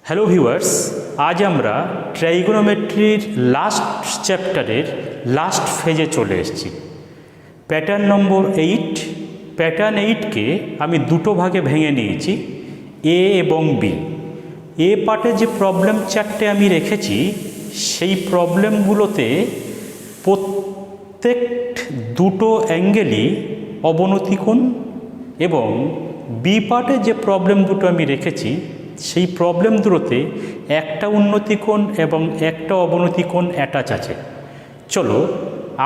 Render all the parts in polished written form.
Hello viewers, আজ আমরা ট্রাইগোনোমেট্রির last চ্যাপ্টারের লাস্ট ফেজে চলে এসেছি। প্যাটার্ন নম্বর 8। প্যাটার্ন 8কে আমি দুটো ভাগে ভেঙে নিয়েছি, এ এবং বি। এ পার্টে যে প্রবলেম 4টে আমি রেখেছি, সেই প্রবলেমগুলোতে প্রত্যেক দুটো অ্যাঙ্গেলই অবনতি কোণ, এবং বি পার্টে যে প্রবলেম দুটো আমি রেখেছি সেই প্রবলেম দুটোতে একটা উন্নতি কোণ এবং একটা অবনতি কোণ অ্যাটাচ আছে। চলো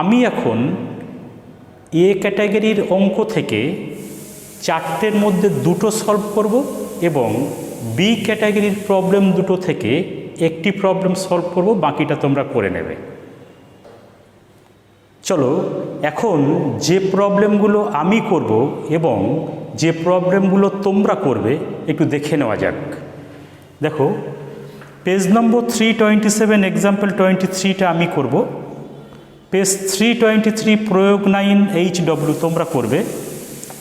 আমি এখন এ ক্যাটাগরির অঙ্ক থেকে 4টের মধ্যে দুটো সলভ করব এবং বি ক্যাটাগরির প্রবলেম দুটো থেকে একটি প্রবলেম সলভ করব, বাকিটা তোমরা করে নেবে। চলো এখন যে প্রবলেমগুলো আমি করব এবং যে প্রবলেমগুলো তোমরা করবে একটু দেখে নেওয়া যাক। দেখো, পেজ নম্বর 327 এক্সাম্পল 23টা আমি করব। পেজ 323 প্রয়োগ 9 HW তোমরা করবে।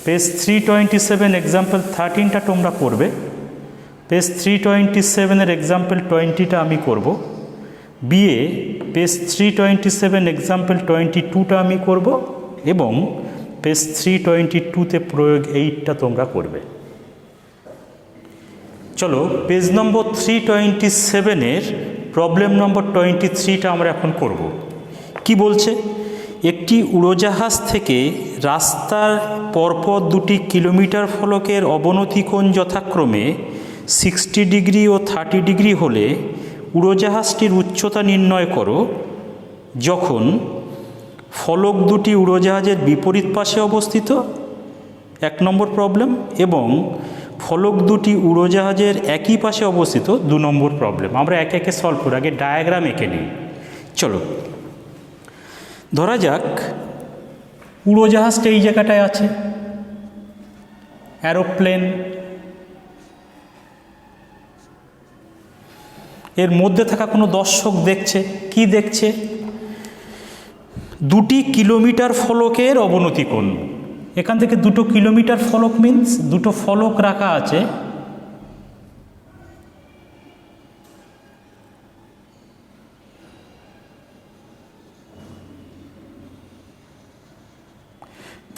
পেজ 327 এক্সাম্পল 13টা তোমরা করবে। পেজ 327 এক্সাম্পল 20টা আমি করব। বিএ পেজ 327 এক্সাম্পল 22টা আমি করব এবং পেজ 322তে প্রয়োগ 8টা তোমরা করবে। চলো পেজ নম্বর 327 প্রবলেম নম্বর 23টা আমরা এখন করব। কি বলছে? একটি উড়োজাহাজ থেকে রাস্তার পরপর 2টি কিলোমিটার ফলকের অবনতি কোণ যথাক্রমে 60 ডিগ্রি ও 30 ডিগ্রি হলে উড়োজাহাজটির উচ্চতা নির্ণয় করো যখন ফলক দুটি উড়োজাহাজের বিপরীত পাশে অবস্থিত, 1 নম্বর প্রবলেম, এবং ফলক দুটি উড়োজাহাজের একই পাশে অবস্থিত, 2 নম্বর প্রবলেম। আমরা একে একে সলভ করে আগে ডায়াগ্রাম এঁকে নিই। চলো ধরা যাক উড়োজাহাজটা এই জায়গাটায় আছে, অ্যারোপ্লেন এর মধ্যে থাকা কোনো দর্শক দেখছে। কি দেখছে? 2টি কিলোমিটার ফলকের অবনতি কোণ। এখান থেকে 2 কিলোমিটার ফলক মিন্স 2টো ফলক রাখা আছে।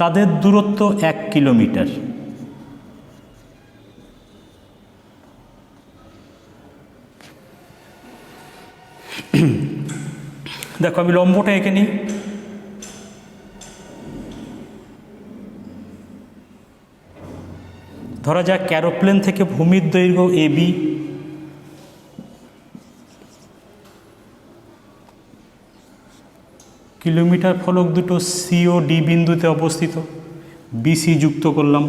তাদের দূরত্ব 1 কিলোমিটার। দেখো আমি লম্বটা এঁকে নিই। ধরা যাক অ্যারোপ্লেন থেকে ভূমির দৈর্ঘ্য AB, কিলোমিটার ফলক দুটো সি ও ডি বিন্দুতে অবস্থিত, BC যুক্ত করলাম।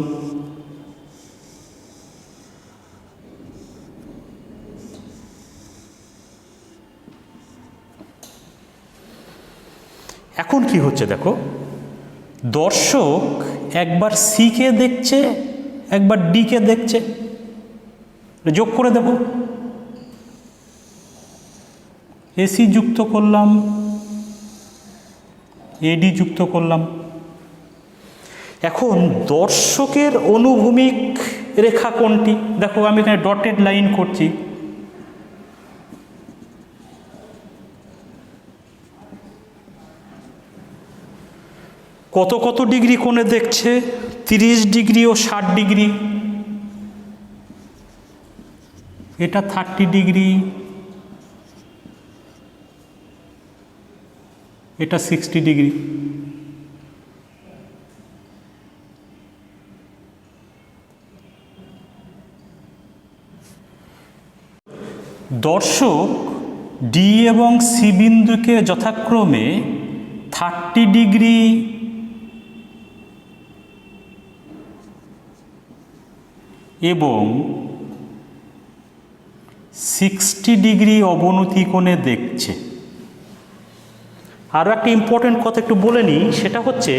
এখন কি হচ্ছে দেখো, দর্শক একবার সিকে দেখছে, একবার ডিকে দেখছে। যোগ করে দেব, এসি যুক্ত করলাম, এডি যুক্ত করলাম। এখন দর্শকের অনুভূমিক রেখা কোনটি? দেখো আমি এখানে ডটেড লাইন করছি। কত কত ডিগ্রি কোণে দেখছে? 30 ডিগ্রি ও 60 ডিগ্রি। এটা 30 ডিগ্রি, এটা 60 ডিগ্রি। দর্শক ডি এবং সি বিন্দুকে যথাক্রমে 30 ডিগ্রি এবং 60 ডিগ্রি অবনতি কোণে দেখছে। আরও একটা ইম্পর্টেন্ট কথা একটু বলে নিই, সেটা হচ্ছে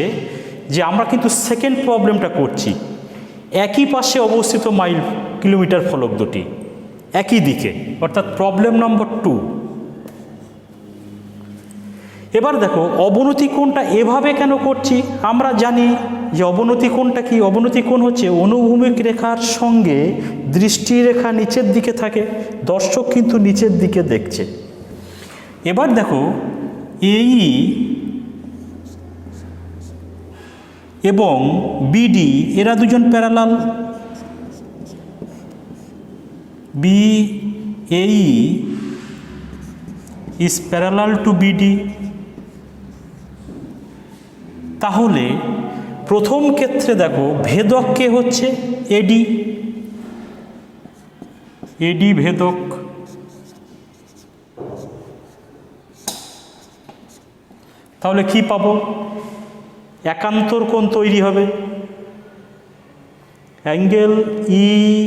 যে আমরা কিন্তু সেকেন্ড প্রবলেমটা করছি। একই পাশে অবস্থিত কিলোমিটার ফলক দুটি একই দিকে, অর্থাৎ প্রবলেম নম্বর 2। এবার দেখো অবনতি কোণটা এভাবে কেন করছি, আমরা জানি যে অবনতি কোণটা কি, অবনতি কোণ হচ্ছে অনুভূমিক রেখার সঙ্গে দৃষ্টিরেখা নিচের দিকে থাকে, দর্শক কিন্তু নিচের দিকে দেখছে। এবার দেখো এই এবং বিডি এরা দুজন parallel, BAE is parallel to BD। তাহলে প্রথম ক্ষেত্রে দেখো ভেদক কে হচ্ছে AD, ভেদক। তাহলে কি পাবো, একান্তর কোণ তৈরি হবে, angle EAC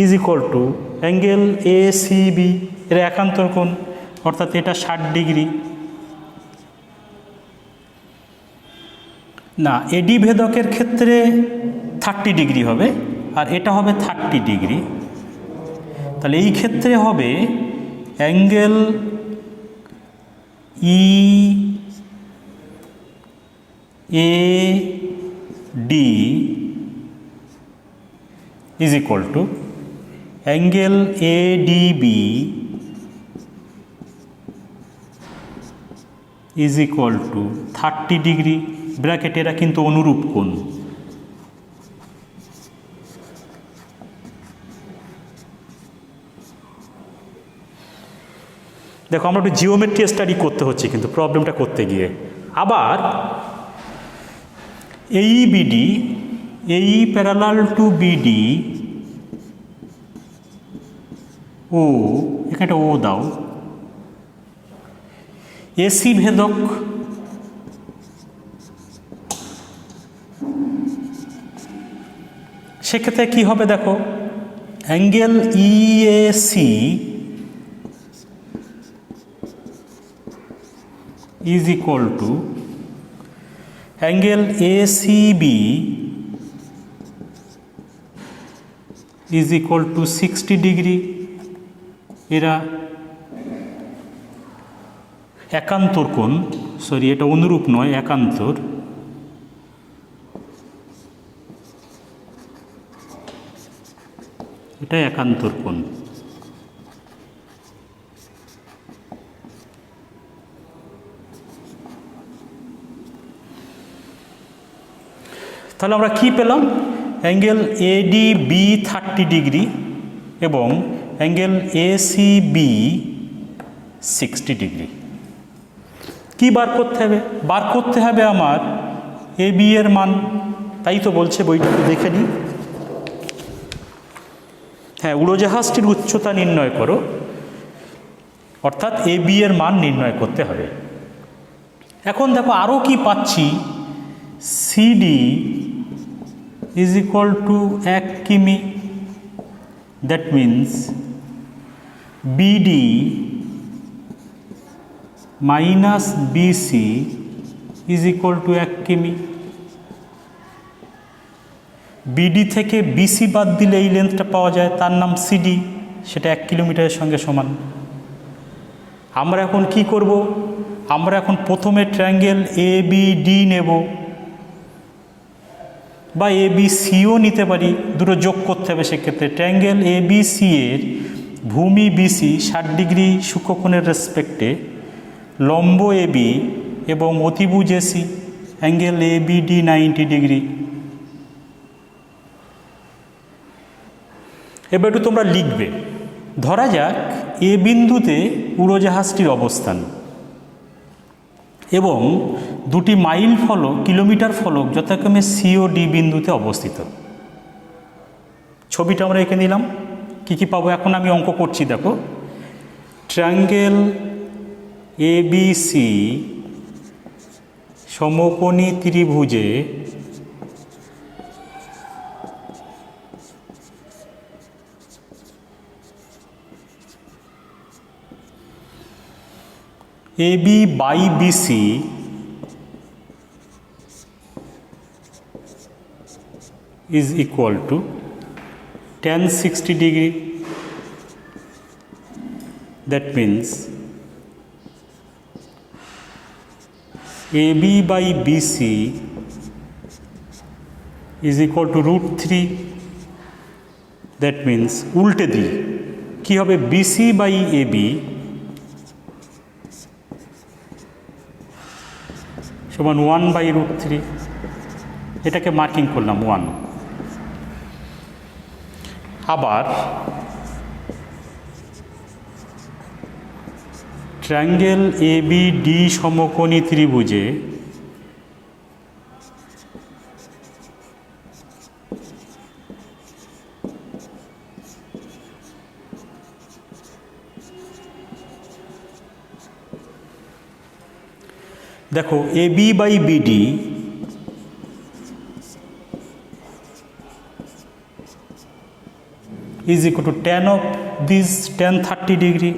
is equal to angle ACB, এর একান্তর কোণ, অর্থাৎ এটা 60 ডিগ্রি। না, AD ভেদকের ক্ষেত্রে 30 ডিগ্রি হবে, আর এটা হবে 30 ডিগ্রি। তাহলে এই ক্ষেত্রে হবে angle EAD is equal to angle ADB is equal to 30 degree, bracket. এরা কিন্তু অনুরূপ কোণ। দেখো আমরা একটু জিওমেট্রি স্টাডি করতে হচ্ছে কিন্তু প্রবলেমটা করতে গিয়ে। আবার AEBD, AE parallel to BD, ও এখানে ও দাও, AC ভেদক, সেক্ষেত্রে কি হবে দেখো, angle EAC is equal to angle ACB is equal to 60 degree. এরা একান্তর কোণ, সরি এটা অনুরূপ নয়, একান্তর। এটা একান্তর কোণ। তাহলে আমরা কি পেলাম, অ্যাঙ্গেল ADB 30 ডিগ্রি এবং অ্যাঙ্গেল ACB 60 ডিগ্রি। কি বার করতে হবে, বার করতে হবে আমার AB এর মান, তাই তো বলছে বইটা, দেখে নিই। হ্যাঁ, উড়োজাহাজটির উচ্চতা নির্ণয় করো, অর্থাৎ AB এর মান নির্ণয় করতে হবে। এখন দেখো আরও কি পাচ্ছি, CD is equal to 1 কিমি, that means BD minus BC is equal to 1 কিমি। BD থেকে BC বাদ দিলে এই লেন্থটা পাওয়া যায়, তার নাম CD, সেটা 1 কিলোমিটারের সঙ্গে সমান। আমরা এখন কি করব, আমরা এখন প্রথমে ট্রায়াঙ্গেল ABD নেব, বা ABCও নিতে পারি, দুটো যোগ করতে হবে। সেক্ষেত্রে ট্রায়াঙ্গেল ABC এর ভূমি BC 60 ডিগ্রি সূক্ষ্মকোণের রেসপেক্টে, লম্ব AB এবং অতিভুজ AC, অ্যাঙ্গেল ABD 90 ডিগ্রি। এবার একটু তোমরা লিখবে, ধরা যাক এ বিন্দুতে উড়োজাহাজটির অবস্থান এবং দুটি মাইল ফলক, কিলোমিটার ফলক যথাক্রমে C ও D বিন্দুতে অবস্থিত। ছবিটা আমরা এঁকে নিলাম। কী কী পাবো এখন আমি অঙ্ক করছি, দেখো। ট্রায়াঙ্গেল ABC সমকোণী ত্রিভুজে AB by BC is equal to tan 60 degree. That means AB by BC is equal to √3. That means উল্টে দিই কী হবে, BC by AB সমান 1 by √3। এটাকে মার্কিং করলাম 1। আবার ট্রায়াঙ্গেল ABD সমকোণী ত্রিভুজে দেখো AB by BD is equal to tan of this tan 30 degree.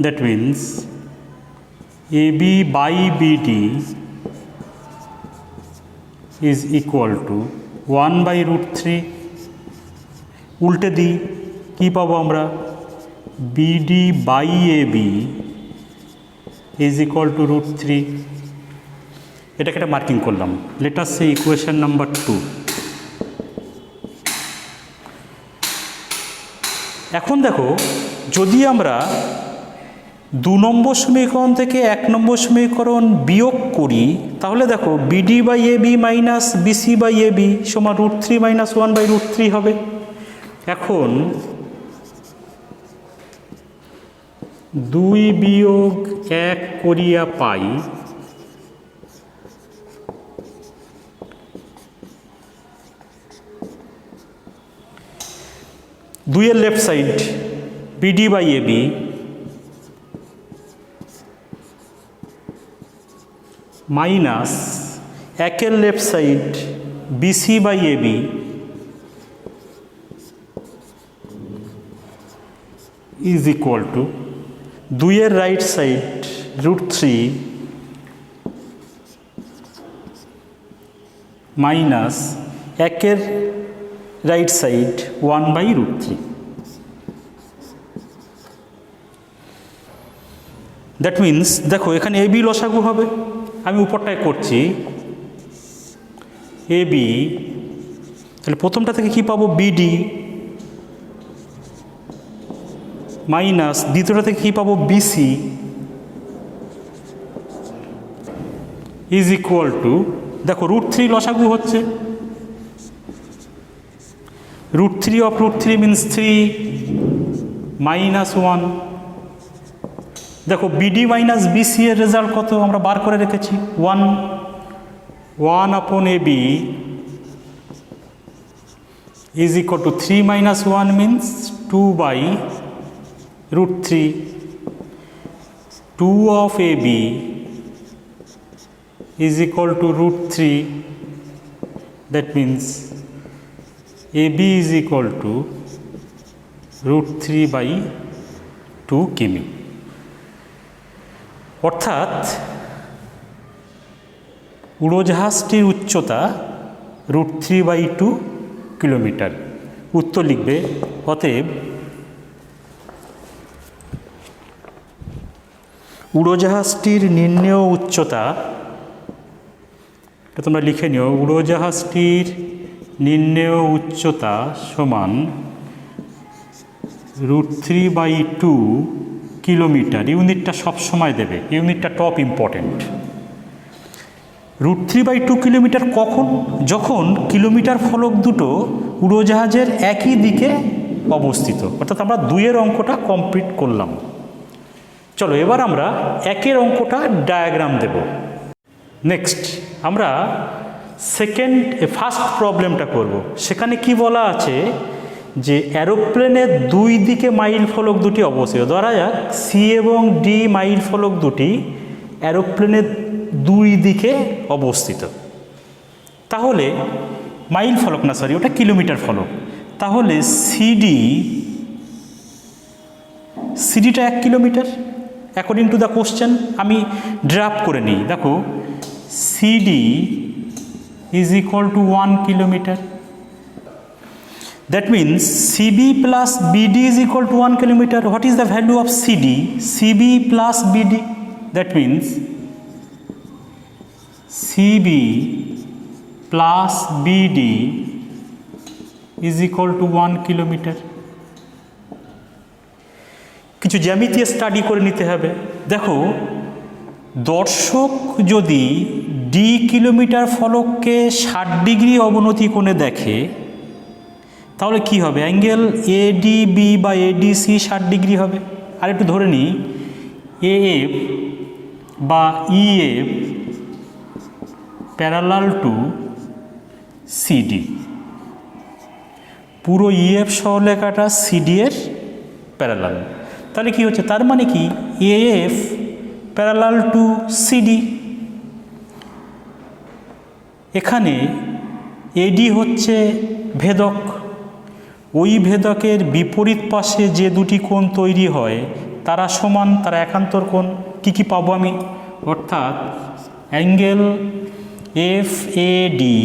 That means AB by BD is equal to 1 by √3। উল্টে দিই কী পাবো আমরা, BD by AB is equal to √3। এটাকে একটা মার্কিং করলাম। লেট আস সে equation number 2। এখন দেখো যদি আমরা 2 নম্বর সমীকরণ থেকে 1 নম্বর সমীকরণ বিয়োগ করি তাহলে দেখো BD by AB minus BC by AB সমান √3 মাইনাস 1 বাই √3 হবে। এখন 2 বিয়োগ 1 করিয়া পাই 2 এর left side BD by AB minus 1 এর left side BC by AB is equal to 2 এর রাইট সাইড √3 মাইনাস 1 এর right side 1 by √3। That means দেখো এখানে AB লসাগু হবে, আমি উপরটায় করছি AB, তাহলে প্রথমটা থেকে কি পাবো BD মাইনাস দ্বিতীয়টা থেকে কী পাবো BC ইজ ইকুয়াল টু দেখো √3 লসাগু হচ্ছে, √3 অফ √3 মিন্স 3 মাইনাস 1। দেখো BD মাইনাস BC এর রেজাল্ট কত আমরা বার করে রেখেছি 1 upon AB is equal to 3 minus 1 means 2 by √3। 2 of AB is equal to √3, that means AB is equal to √3 by 2 কিমি। অর্থাৎ উড়োজাহাজটির উচ্চতা √3 by 2 কিলোমিটার। উত্তর লিখবে অতএব উড়োজাহাজটির নির্ণেয় উচ্চতা, এটা তোমরা লিখে নিও, উড়োজাহাজটির নির্ণেয় উচ্চতা সমান √3 by 2 কিলোমিটার। ইউনিটটা সবসময় দেবে, ইউনিটটা টপ ইম্পর্টেন্ট। √3 by 2 কিলোমিটার কখন, যখন কিলোমিটার ফলক দুটো উড়োজাহাজের একই দিকে অবস্থিত। অর্থাৎ আমরা 2 এর অঙ্কটা কমপ্লিট করলাম। চলো এবার আমরা 1 এর অঙ্কটা ডায়াগ্রাম দেব। নেক্সট আমরা ফার্স্ট প্রবলেমটা করব। সেখানে কি বলা আছে যে অ্যারোপ্লেনের 2 দিকে মাইল ফলক দুটি অবস্থিত। ধরা যাক C এবং D মাইল ফলক দুটি অ্যারোপ্লেনের 2 দিকে অবস্থিত। তাহলে মাইল ফলক না, সরি ওটা কিলোমিটার ফলক। তাহলে সিডিটা 1 kilometre according to the question. আমি ড্রাফট করে নিই। দেখো CD is equal two 1 kilometre. That means CB plus BD is equal to 1 kilometer. What is the value of CD? CB plus BD. That means CB plus BD is equal to 1 kilometer. কিছু জ্যামিতি study করে নিতে হবে। দেখো, দর্শক যদি D kilometre ফলককে 60 degree অবনতি কোণে দেখে, তাহলে কি হবে? অ্যাঙ্গেল এডিবি বা এডিসি 60 ডিগ্রি হবে। আর একটু ধরে নিই, এএফ বা ইএফ প্যারালাল টু সিডি। পুরো ইএফ সরলরেখাটা সিডি এর প্যারালাল। তাহলে কি হচ্ছে? তার মানে কি এএফ প্যারালাল টু সিডি। এখানে এডি হচ্ছে ভেদক, ওই ভেদকের বিপরীত পাশে যে দুটি কোণ তৈরি হয় তারা সমান, তারা একান্তর কোণ। কী কী পাবো আমি? অর্থাৎ angle F A D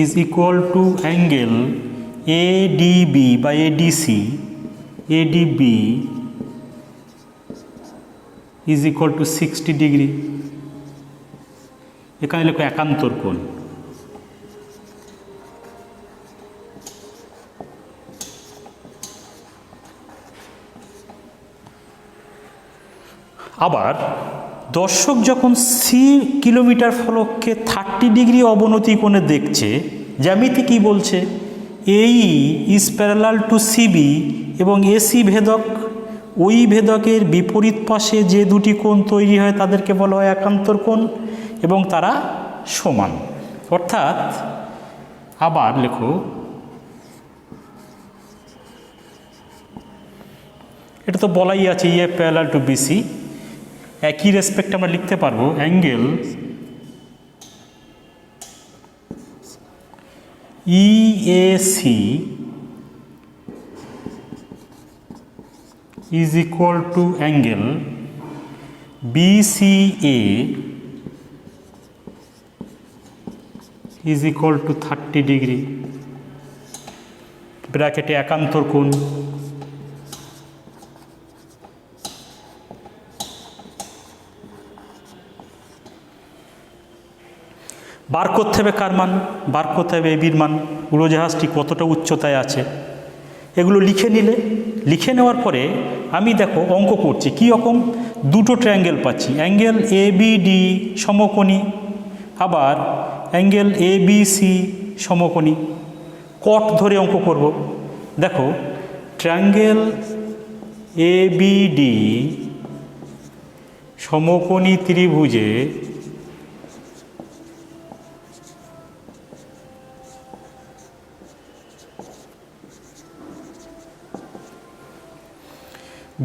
is equal to angle ADB বা ADC, ADB is equal to 60 degree. এখানে লেখো একান্তর কোণ। আবার দর্শক যখন সি কিলোমিটার ফলককে 30 ডিগ্রি অবনতি কোণে দেখছে, জ্যামিতি কি বলছে? এই ইজ প্যারালাল টু সিবি এবং এসি ভেদক, ওই ভেদকের বিপরীত পাশে যে দুটি কোণ তৈরি হয় তাদেরকে বলা হয় একান্তর কোণ এবং তারা সমান। অর্থাৎ আবার লেখো, এটা তো বলাই আছে ইএফ প্যারালাল টু বিসি। একই রেসপেক্ট আমরা লিখতে পারবো angle EAC is equal to angle BCA is equal to 30 degree. ব্র্যাকেটে একান্তর কোণ। বার করতে হবে কার মান? বার করতে হবে এবির মান। উড়োজাহাজটি কতটা উচ্চতায় আছে এগুলো লিখে নিলে, লিখে নেওয়ার পরে আমি দেখো অঙ্ক করছি। কী রকম? দুটো ট্রায়াঙ্গেল পাচ্ছি, অ্যাঙ্গেল এবিডি সমকোণী, আবার অ্যাঙ্গেল এবিসি সমকোণী। কট ধরে অঙ্ক করব। দেখো, ট্রায়াঙ্গেল এবিডি সমকোণী ত্রিভুজে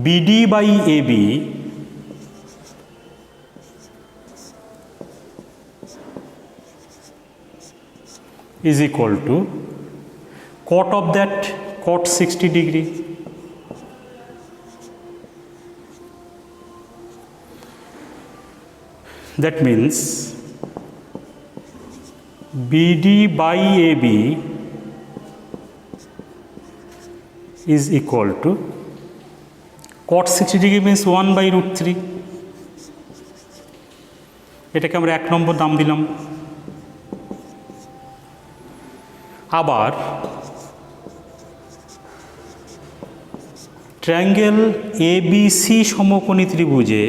BD by AB is equal to cot of that, cot 60 degree. That means BD by AB is equal to cot 60 degree means 1/√3। এটাকে আমরা 1 নম্বর দাম দিলাম। আবার ট্রায়াঙ্গেল এবিসি সমকোণী ত্রিভুজে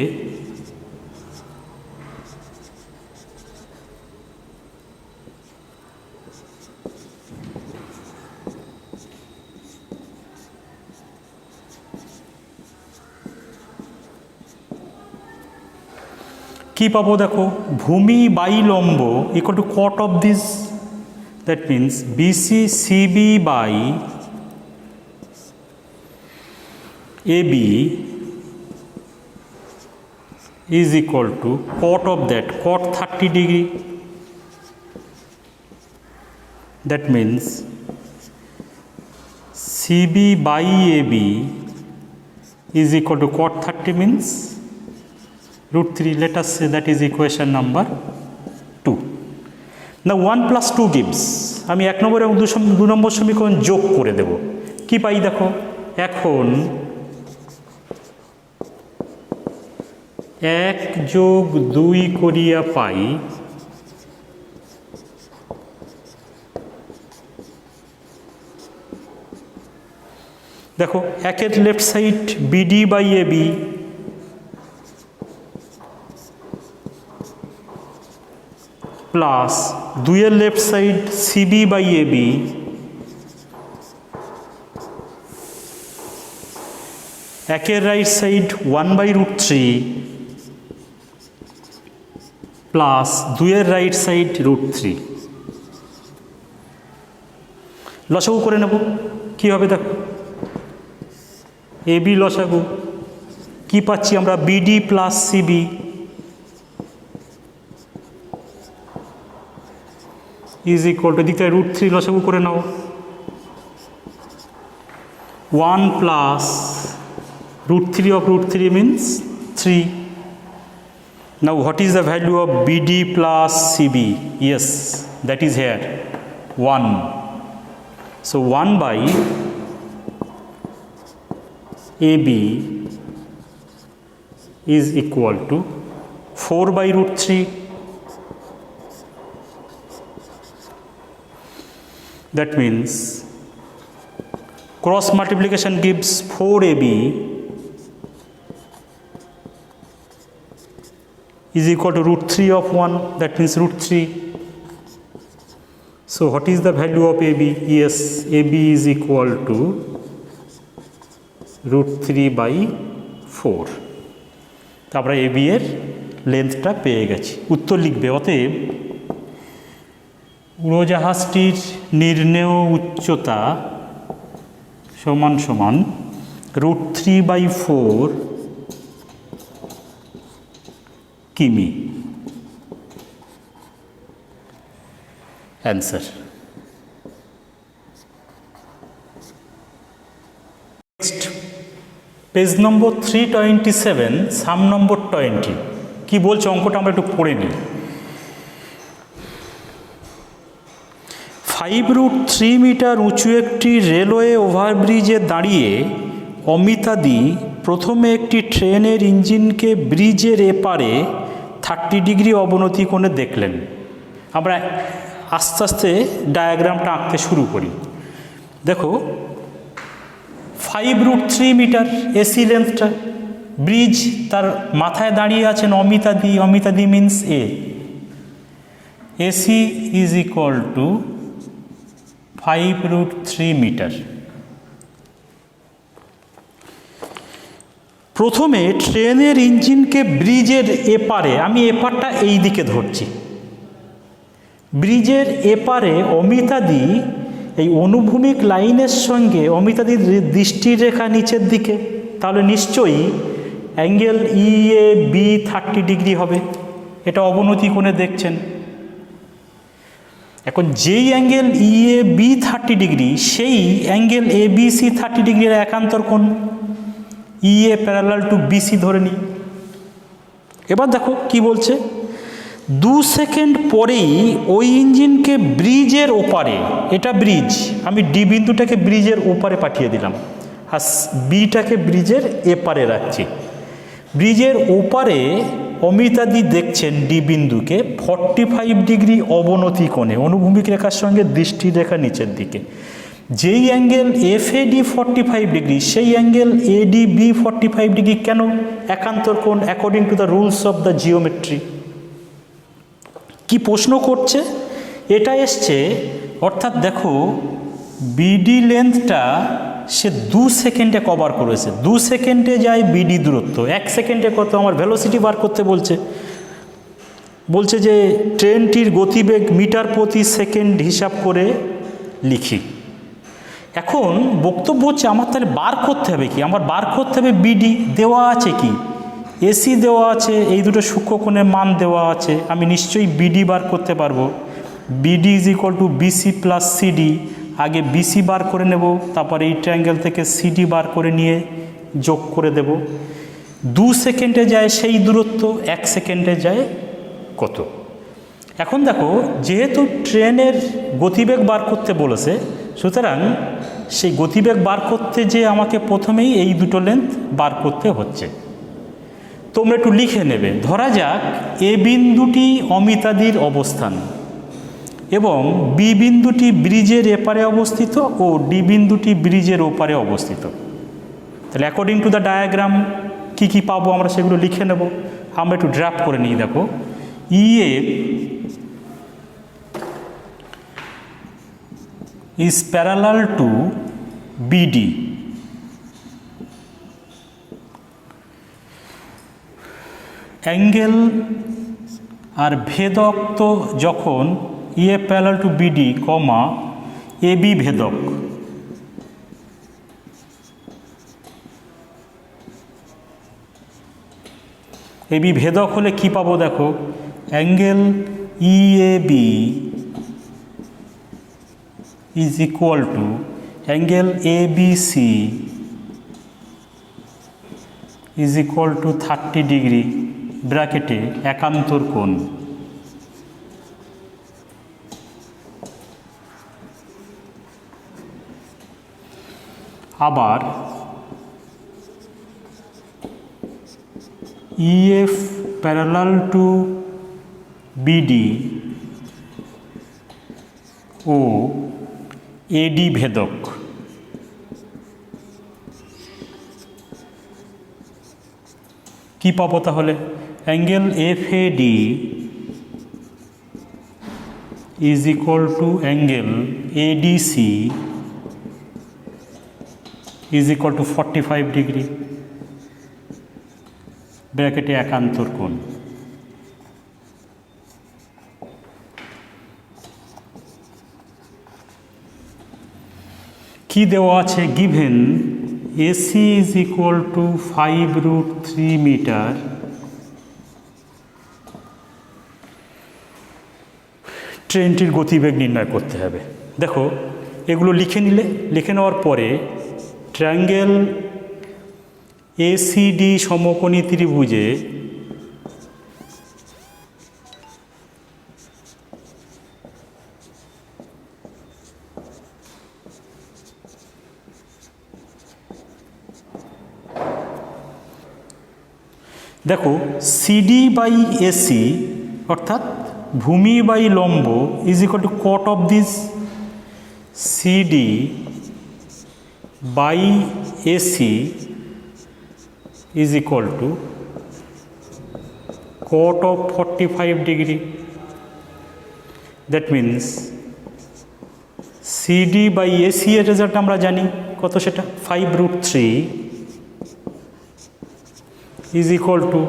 কি পাবো? দেখো, ভূমি বাই লম্ব equal to cot of this. That means BC CB by AB is equal to cot of that, cot 30 degree. That means CB by AB is equal to cot 30 means √3. Let us say that is equation number 2. না 1 plus 2 gives, আমি 1 নম্বর এবং 2 নম্বর সমীকরণ যোগ করে দেব। কি পাই দেখো, এখন 1 যোগ 2 করিয়া পাই দেখো 1-এর left side BD by AB plus 2-এর left side CB by AB একের রাইট সাইড 1/√3 প্লাস 2-এর রাইট সাইড √3। লসাগু করে নেব, কি হবে দেখো, এবি লসাগু কি পাচ্ছি আমরা, BD plus CB is equal to, দিকটা √3 লসাগু করে নাও, 1 প্লাস √3 of √3 means 3. Now what is the value of BD plus CB? Yes, that is here 1. So 1 by AB is equal to 4/√3. That means cross multiplication gives 4AB is equal to √3 of 1, that means √3. So what is the value of AB? Yes, AB is equal to √3/4. আমরা AB এর লেন্থটা পেয়ে গেছি, উত্তর লিখবে। অতএব উড়োজাহাজটির নির্ণেয় উচ্চতা সমান সমান √3/4 কিমি। অ্যান্সার। নেক্সট পেজ নম্বর 327, সাম নম্বর 20। কি বলছে অঙ্কটা আমরা একটু পড়ে নিই। 5√3 মিটার উঁচু একটি রেলওয়ে ওভারব্রিজে দাঁড়িয়ে অমিতাদি প্রথমে একটি ট্রেনের ইঞ্জিনকে ব্রিজের এপারে 30 ডিগ্রি অবনতি কোণে দেখলেন। আমরা আস্তে আস্তে ডায়াগ্রামটা আঁকতে শুরু করি। দেখো 5√3 মিটার এসি লেন্থটা, ব্রিজ, তার মাথায় দাঁড়িয়ে আছেন অমিতাদি, অমিতাদি means A, AC is equal to 5√3 metre. প্রথমে ট্রেনের ইঞ্জিনকে ব্রিজের এপারে, আমি এপারটা এই দিকে ধরছি, ব্রিজের এপারে অমিতাদি এই অনুভূমিক লাইনের সঙ্গে অমিতাদির দৃষ্টির রেখা নিচের দিকে, তাহলে নিশ্চয়ই অ্যাঙ্গেল EAB 30 ডিগ্রি হবে। এটা অবনতি কোণে দেখছেন। এখন যেই অ্যাঙ্গেল EAB 30 ডিগ্রি, সেই অ্যাঙ্গেল ABC 30 ডিগ্রির একান্তর কোণ EA প্যারালাল টু BC ধরে নিই। এবার দেখো কি বলছে, 2 সেকেন্ড পরেই ওই ইঞ্জিনকে ব্রিজের ওপারে, এটা ব্রিজ, আমি ডি বিন্দুটাকে ব্রিজের ওপারে পাঠিয়ে দিলাম আর বিটাকে ব্রিজের এপারে রাখছি। ব্রিজের ওপারে অমিতাদি দেখছেন ডি বিন্দুকে 45 ডিগ্রি অবনতি কোণে, অনুভূমিক রেখার সঙ্গে দৃষ্টির রেখা নিচের দিকে। যেই অ্যাঙ্গেল FAD 45 ডিগ্রি, সেই অ্যাঙ্গেল ADB 45 ডিগ্রি। কেন? একান্তর কোণ, according to the rules of the geometry. কি প্রশ্ন করছে? এটা এসছে, অর্থাৎ দেখো বিডি লেন্থটা সে 2 সেকেন্ডে কভার করেছে। 2 সেকেন্ডে যায় বিডি দূরত্ব, 1 সেকেন্ডে কত আমার ভেলোসিটি বার করতে বলছে। বলছে যে ট্রেনটির গতিবেগ মিটার প্রতি সেকেন্ড হিসাব করে লিখি। এখন বক্তব্য হচ্ছে আমার তাহলে বার করতে হবে কি, আমার বার করতে হবে বিডি, দেওয়া আছে কি এসি দেওয়া আছে, এই দুটো সূক্ষ্মকোণের মান দেওয়া আছে, আমি নিশ্চয়ই বিডি বার করতে পারবো। BD is equal to BC plus CD. আগে বিসি বার করে নেব, তারপর এই ট্রায়াঙ্গেল থেকে সিডি বার করে নিয়ে যোগ করে দেব। 2 সেকেন্ডে যায় সেই দূরত্ব, 1 সেকেন্ডে যায় কত? এখন দেখো, যেহেতু ট্রেনের গতিবেগ বার করতে বলেছে, সুতরাং সেই গতিবেগ বার করতে যে আমাকে প্রথমেই এই দুটো লেন্থ বার করতে হচ্ছে। তোমরা একটু লিখে নেবে। ধরা যাক এ বিন্দুটি অমিতাদির অবস্থান এবং বি বিন্দুটি ব্রিজের এপারে অবস্থিত ও ডি বিন্দুটি ব্রিজের ওপারে অবস্থিত। তাহলে অ্যাকর্ডিং টু দ্য ডায়াগ্রাম কী কী পাবো আমরা সেগুলো লিখে নেব। আমরা একটু ড্রাফট করে নিই। দেখো, EF is parallel to BD. Angle আর ভেদক তো যখন EF parallel to BD, AB ভেদক, AB ভেদক হলে কি পাবো? দেখো, angle EAB is equal to angle ABC is equal to 30 degree ব্র্যাকেটে একান্তর কোণ। আবার EF parallel to BD O AD ভেদক। কি পাবো তাহলে? Angle FAD is equal to angle ADC is equal to 45 degree ব্র্যাকেটে একান্তর কোণ। কি দেওয়া আছে? Given AC is equal to 5√3 মিটার, ট্রেনটির গতিবেগ নির্ণয় করতে হবে। দেখো, এগুলো লিখে নিলে, লিখে নেওয়ার পরে ট্রায়াঙ্গেল ACD সমকোণী ত্রিভুজে দেখো CD বাই AC অর্থাৎ ভূমি বাই লম্ব is equal to cot of this CD by AC is equal to cot of 45 degree. That means CD by AC এর রেজাল্ট আমরা জানি কত, সেটা 5√3 is equal to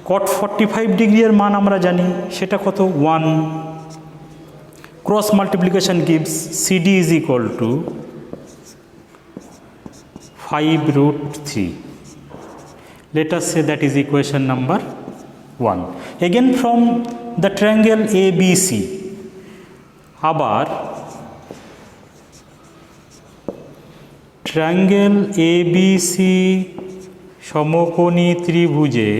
cot 45 degree এর মান আমরা জানি সেটা কত, 1. Cross multiplication gives CD is equal to 5√3. Let us say that is equation number 1. Again from the triangle ABC, আবার triangle ABC সমকোণী ত্রিভুজে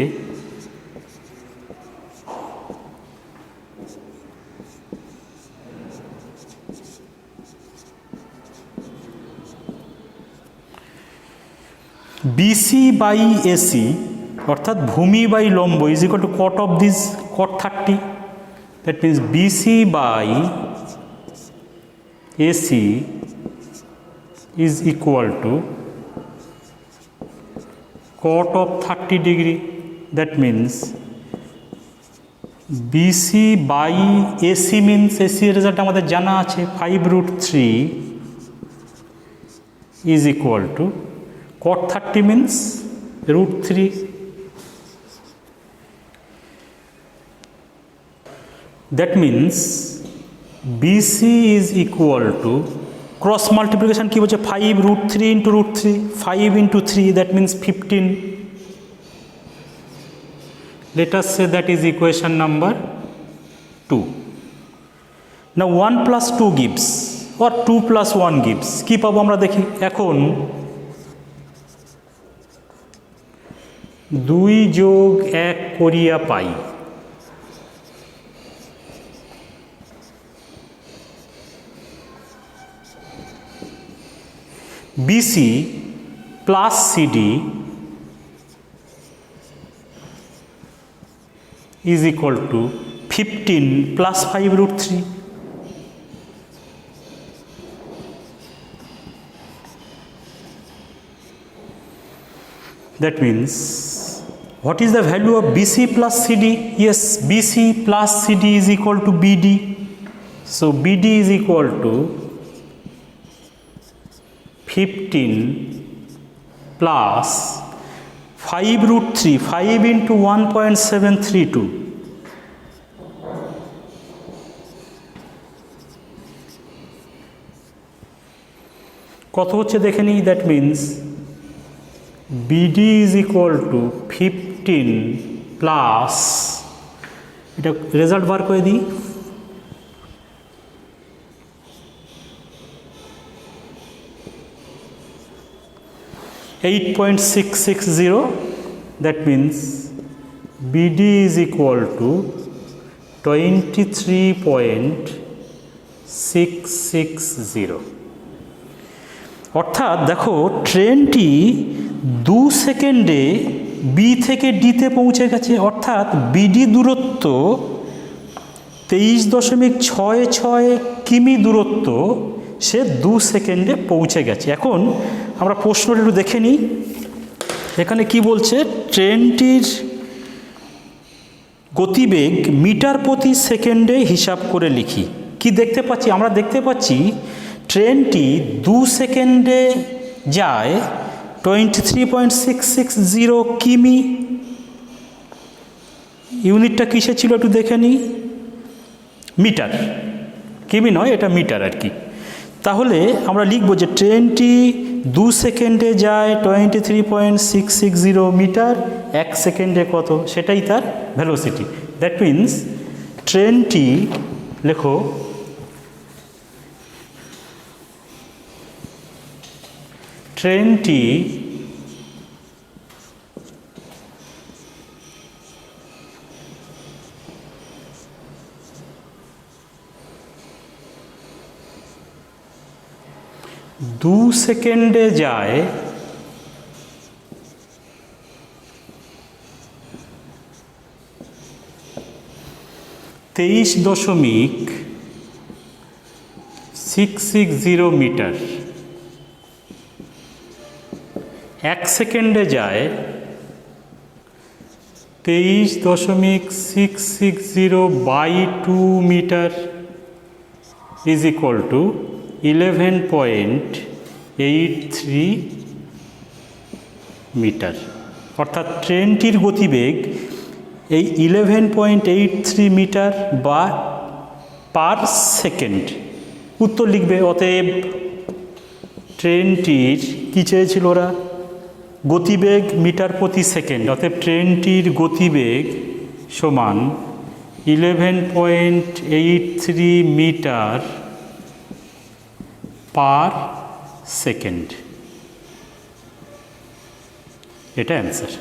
BC বাই AC অর্থাৎ ভূমি বাই লম্ব is equal to cot of this cot 30. That means BC by AC is equal to cot of 30 degree. That means BC by AC means AC এর result আমাদের জানা আছে 5√3 is equal to cot 30 means √3. That means BC is equal to cross multiplication কি বলছে 5√3 into √3, 5 into 3 that means 15. Let us say that is equation number 2. Now 1 plus 2 gives or 2 plus 1 gives. কি পাবো আমরা দেখি। এখন 2 যোগ 1 করিয়া পাই, BC plus CD is equal to 15 plus 5√3. That means, what is the value of BC plus CD? Yes, BC plus CD is equal to BD. So, BD is equal to 15 plus 5√3, 5 into 1.732. কত হচ্ছে দেখে নিই। That means BD is equal to 15 plus, এটা result বার করে দিই, 8.660. That means BD is equal to 23.660. অর্থাৎ দেখো ট্রেনটি 2 সেকেন্ডে বি থেকে ডিতে পৌঁছে গেছে, অর্থাৎ বিডি দূরত্ব 23.66 কিমি দূরত্ব সে 2 সেকেন্ডে পৌঁছে গেছে। এখন আমরা প্রশ্নটা একটু দেখে নিই। এখানে কি বলছে, ট্রেনটির গতিবেগ মিটার প্রতি সেকেন্ডে হিসাব করে লিখি। কি দেখতে পাচ্ছি, আমরা দেখতে পাচ্ছি ট্রেনটি 2 সেকেন্ডে যায় 23.660 কিমি। ইউনিটটা কিসে ছিল একটু দেখে নিই, মিটার, কিমি নয়, এটা মিটার আর কি। তাহলে আমরা লিখব যে ট্রেনটি 2 সেকেন্ডে যায় 23.660 মিটার, 1 সেকেন্ডে কত, সেটাই তার ভেলোসিটি। দ্যাট মিন্স ট্রেনটি, লেখো ট্রেনটি দু সেকেন্ডে যায় 23.660 মিটার, 1 সেকেন্ডে যায় 23.660 by 2 metre is equal to 11.83 metre. অর্থাৎ ট্রেনটির গতিবেগ এই 11.83 মিটার বা পার সেকেন্ড। উত্তর লিখবে। অতএব ট্রেনটির কী চেয়েছিল ওরা, গতিবেগ মিটার প্রতি সেকেন্ড। অতএব ট্রেনটির গতিবেগ সমান 11.83 মিটার পার সেকেন্ড। এটা অ্যান্সার।